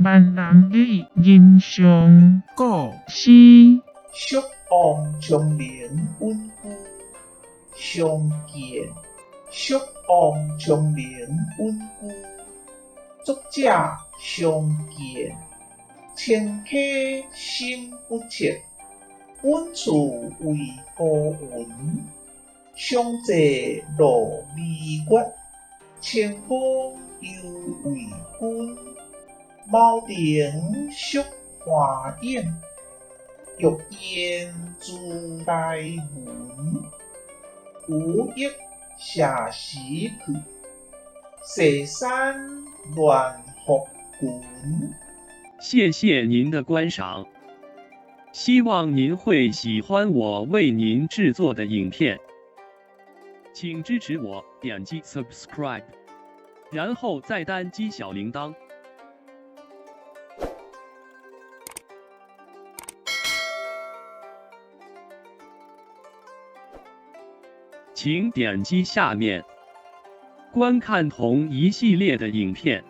万人的印象，古诗宿望长年温故相见，宿望长年温故，作者相见，迁客心不切。温处为孤云，相借罗眉月。千峰犹为君，茅亭宿花影。欲言朱台文，无益下时去。西山乱伏群。谢谢您的观赏，希望您会喜欢我为您制作的影片，请支持我，点击 subscribe， 然后再单击小铃铛。请点击下面观看同一系列的影片。